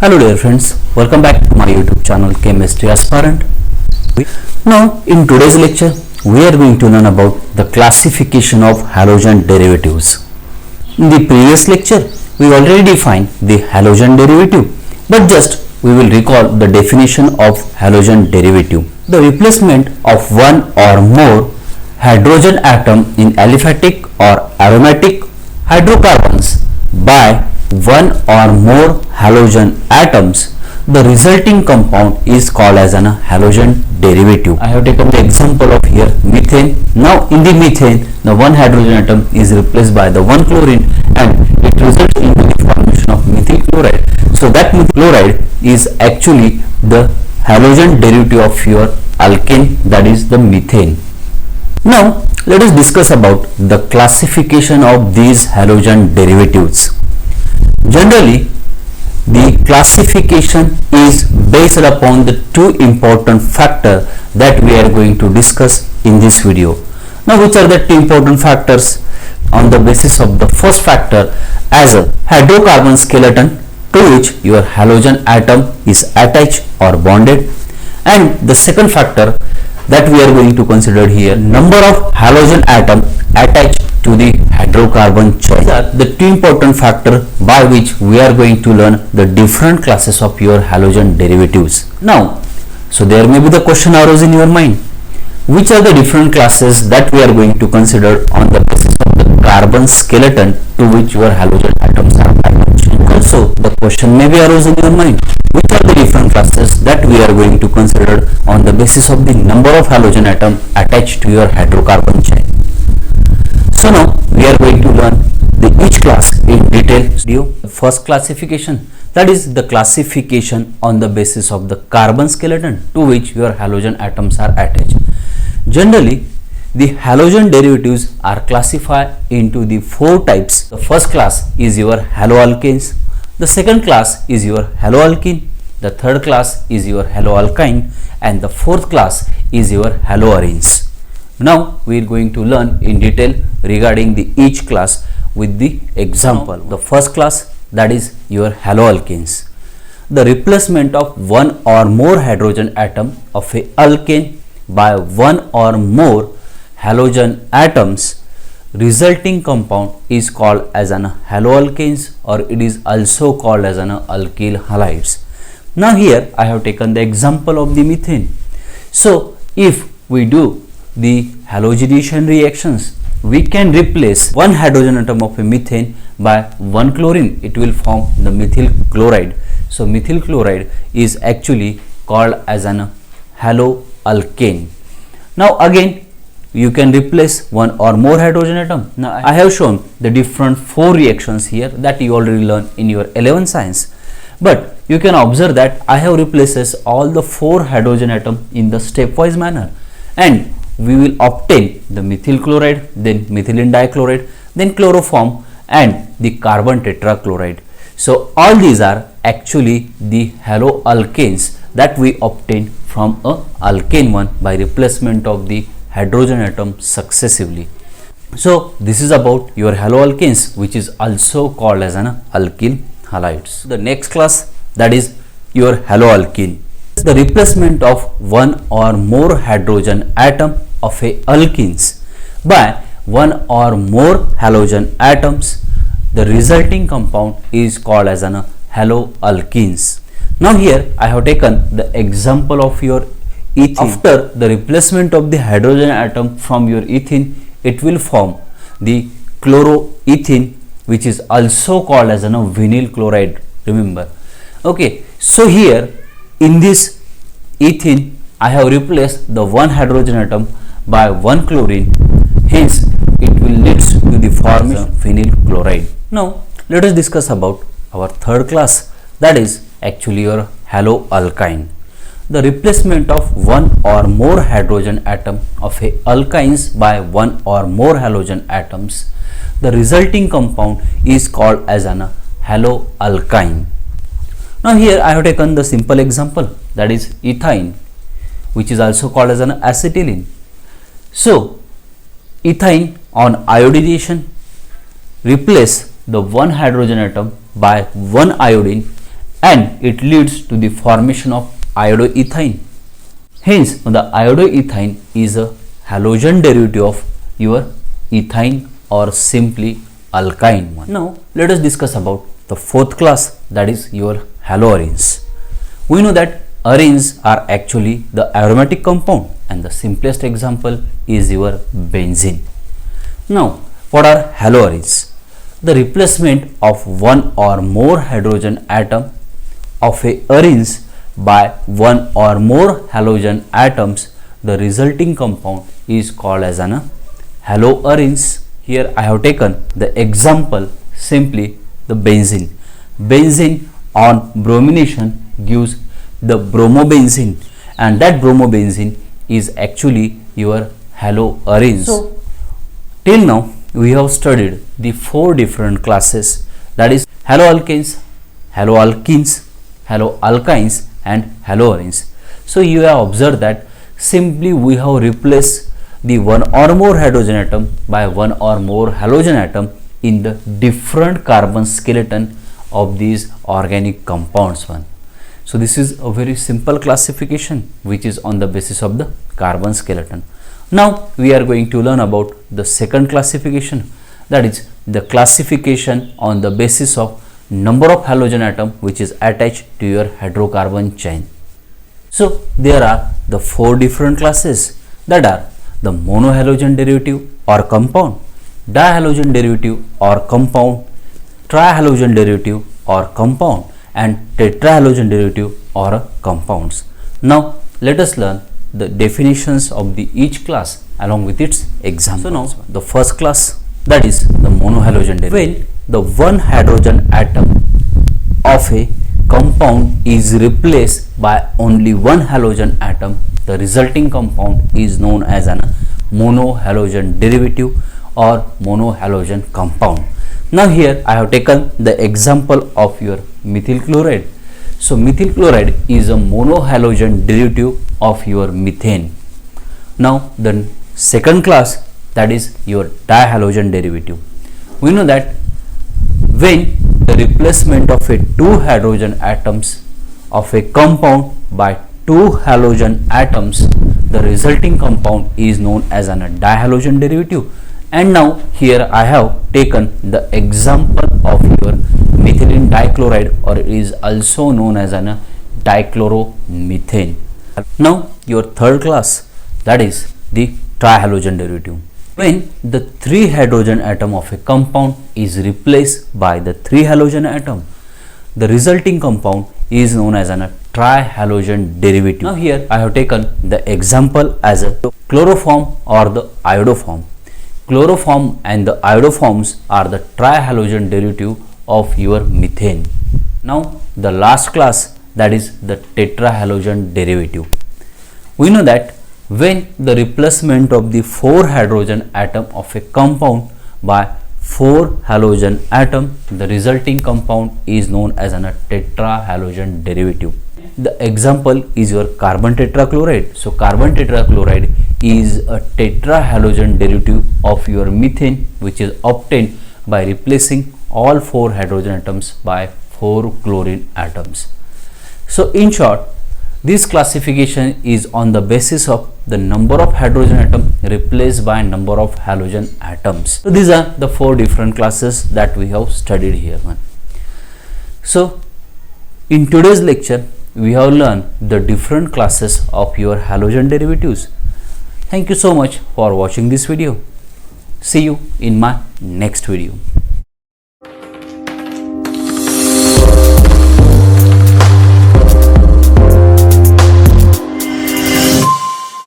Hello dear friends, welcome back to my YouTube channel Chemistry Aspirant. Now in today's lecture we are going to learn about the classification of halogen derivatives. In the previous lecture we already defined the halogen derivative, but just we will recall the definition of halogen derivative. The replacement of one or more hydrogen atom in aliphatic or aromatic hydrocarbons by one or more halogen atoms, the resulting compound is called as an halogen derivative. I have taken the example of here methane. Now in the methane, the one hydrogen atom is replaced by the one chlorine and it results into the formation of methyl chloride. So that methyl chloride is actually the halogen derivative of your alkane, that is the methane. Now let us discuss about the classification of these halogen derivatives. Generally, the classification is based upon the two important factors that we are going to discuss in this video. Now, which are the two important factors? On the basis of the first factor, as a hydrocarbon skeleton to which your halogen atom is attached or bonded, and the second factor that we are going to consider here, number of halogen atom attached to the hydrocarbon chain. These are the two important factors by which we are going to learn the different classes of your halogen derivatives. Now, so there may be the question arose in your mind, which are the different classes that we are going to consider on the basis of the carbon skeleton to which your halogen atoms are attached. Also, the question may be arose in your mind, which are the different classes that we are going to consider on the basis of the number of halogen atom attached to your hydrocarbon chain. So now we are going to learn each class in detail. The first classification, that is the classification on the basis of the carbon skeleton to which your halogen atoms are attached. Generally, the halogen derivatives are classified into the four types. The first class is your haloalkanes, the second class is your haloalkene, the third class is your haloalkyne, and the fourth class is your haloarenes. Now we are going to learn in detail regarding the each class with the example. The first class, that is your haloalkanes. The replacement of one or more hydrogen atom of a alkane by one or more halogen atoms, resulting compound is called as an haloalkanes, or it is also called as an alkyl halides. Now here I have taken the example of the methane. So if we do the halogenation reactions, we can replace one hydrogen atom of a methane by one chlorine. It will form the methyl chloride. So methyl chloride is actually called as an haloalkane. Now again you can replace one or more hydrogen atom. Now I have shown the different four reactions here that you already learned in your 11th science, but you can observe that I have replaces all the four hydrogen atom in the stepwise manner, and we will obtain the methyl chloride, then methylene dichloride, then chloroform, and the carbon tetrachloride. So all these are actually the haloalkanes that we obtain from a alkane one by replacement of the hydrogen atom successively. So this is about your haloalkanes, which is also called as an alkyl halides. The next class, that is your haloalkene. The replacement of one or more hydrogen atom of a alkenes by one or more halogen atoms, the resulting compound is called as an haloalkenes. Now here I have taken the example of your ethene. After the replacement of the hydrogen atom from your ethene, it will form the chloroethene, which is also called as an vinyl chloride. Remember, okay. So here in this ethene, I have replaced the one hydrogen atom by one chlorine, hence it will lead to the formation of vinyl chloride. Now let us discuss about our third class, that is actually your haloalkyne. The replacement of one or more hydrogen atom of a alkynes by one or more halogen atoms, the resulting compound is called as an haloalkyne. Now here I have taken the simple example, that is ethyne, which is also called as an acetylene. So ethyne on iodization replace the one hydrogen atom by one iodine and it leads to the formation of iodoethane. Hence, the iodoethane is a halogen derivative of your ethane or simply alkyne one. Now, let us discuss about the fourth class, that is your haloarenes. We know that arenes are actually the aromatic compound, and the simplest example is your benzene. Now, what are haloarenes? The replacement of one or more hydrogen atom of a arenes by one or more halogen atoms, the resulting compound is called as an haloarenes. Here I have taken the example simply the benzene. Benzene on bromination gives the bromobenzene, and that bromobenzene is actually your haloarenes. So, till now we have studied the four different classes, that is haloalkanes, haloalkenes, haloalkynes and haloarenes. So, you have observed that simply we have replaced the one or more hydrogen atom by one or more halogen atom in the different carbon skeleton of these organic compounds one. So, this is a very simple classification which is on the basis of the carbon skeleton. Now, we are going to learn about the second classification, that is the classification on the basis of number of halogen atom which is attached to your hydrocarbon chain. So, there are the four different classes, that are the monohalogen derivative or compound, dihalogen derivative or compound, trihalogen derivative or compound and tetrahalogen derivative or compounds. Now, let us learn the definitions of the each class along with its examples. So, now the first class, that is the monohalogen derivative. When the one hydrogen atom of a compound is replaced by only one halogen atom, the resulting compound is known as a monohalogen derivative or monohalogen compound. Now, here I have taken the example of your methyl chloride. So, methyl chloride is a monohalogen derivative of your methane. Now, the second class, that is your dihalogen derivative. We know that when the replacement of a two hydrogen atoms of a compound by two halogen atoms, the resulting compound is known as a dihalogen derivative. And now, here I have taken the example of your methylene dichloride, or it is also known as a dichloromethane. Now, your third class, that is the trihalogen derivative. When the three hydrogen atom of a compound is replaced by the three halogen atom, the resulting compound is known as a trihalogen derivative. Now, here I have taken the example as a chloroform or the iodoform. Chloroform and the iodoforms are the trihalogen derivative of your methane. Now, the last class, that is the tetrahalogen derivative. We know that when the replacement of the four hydrogen atom of a compound by four halogen atom, the resulting compound is known as a tetrahalogen derivative. The example is your carbon tetrachloride. So, carbon tetrachloride is a tetrahalogen derivative of your methane, which is obtained by replacing all four hydrogen atoms by four chlorine atoms. So, in short, this classification is on the basis of the number of hydrogen atom replaced by number of halogen atoms. So, these are the four different classes that we have studied here. So, in today's lecture, we have learned the different classes of your halogen derivatives. Thank you so much for watching this video. See you in my next video.